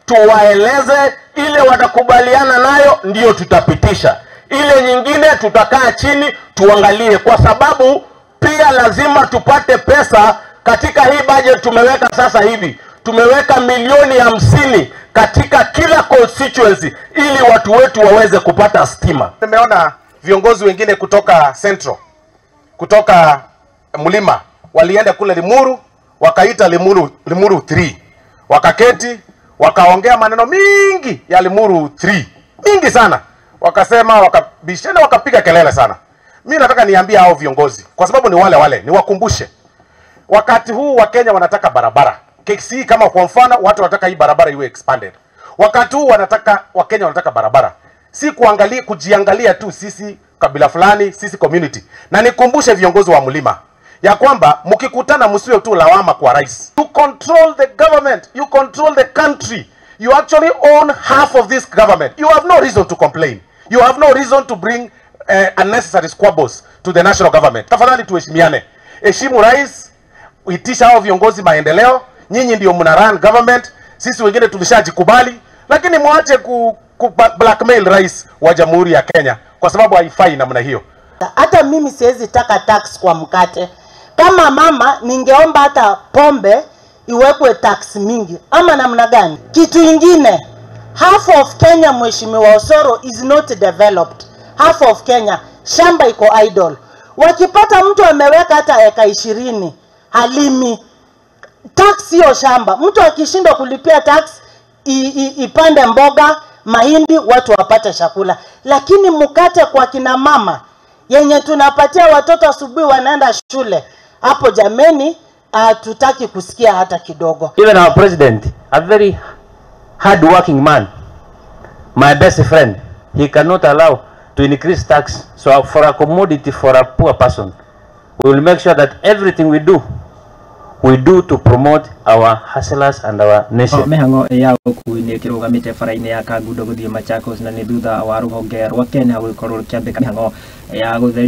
tuwaeleze, ile watakubaliana nayo ndio tutapitisha. Ile nyingine tutakaa chini tuangalie, kwa sababu pia lazima tupate pesa. Katika hii budget tumeweka sasa hivi, tumeweka milioni 50 katika kila constituency ili watu wetu waweze kupata stima. Nimeona viongozi wengine kutoka Central, kutoka Mlima, walienda kule Limuru, wakaita Limuru 3. Wakaketi, wakaongea maneno mingi ya Limuru 3. Mingi sana. Wakasema, wakabishana, wakapiga kelele sana. Mimi nataka niambie hao viongozi, kwa sababu ni wale, niwakumbushe. Wakati huu Wakenya wanataka barabara. KCE kama kwa mfano, watu wanataka hii barabara iwe expanded. Wakati huu Wakenya wanataka barabara. Si kujiangalia tu sisi kabila fulani, sisi community. Na nikumbushe viongozi wa Mlima ya kwamba mkikutana msiwe tu lawama kwa rais. You control the government, you control the country. You actually own half of this government. You have no reason to complain. You have no reason to bring unnecessary squabbles to the national government. Tafadhali tuheshimiane. Heshimu rais, uitisha hao viongozi maendeleo. Nyinyi ndio mna run government, sisi wengine tulishajikubali, lakini muache blackmail rais wa Jamhuri ya Kenya, kwa sababu haifai namna hiyo. Hata mimi siwezi taka tax kwa mkate. Kama mama ningeomba hata pombe iwekwe tax mingi, ama namna gani? Kitu ingine, half of Kenya, Mheshimiwa Osoro, is not developed. Half of Kenya shamba iko idle. Wakipata mtu ameweka hata eka 20 halimi, tax hiyo shamba. Mtu akishindwa kulipia tax, ipande mboga, mahindi, watu wapate chakula. Lakini mkate kwa kina mama yenye tunapatia watoto asubuhi wanaenda shule, hapo jameni, tutaki kusikia hata kidogo. Even our president, a very hard working man, my best friend, he cannot allow to increase tax. So for a commodity, for a poor person, we will make sure that everything we do to promote our hustlers and our nation. Mihango ya kuine kirugamite faraine ya Kagundo guthie Machakos na ni thutha wa ruhonge rwa Kenya gukorwo kiambika mihango ya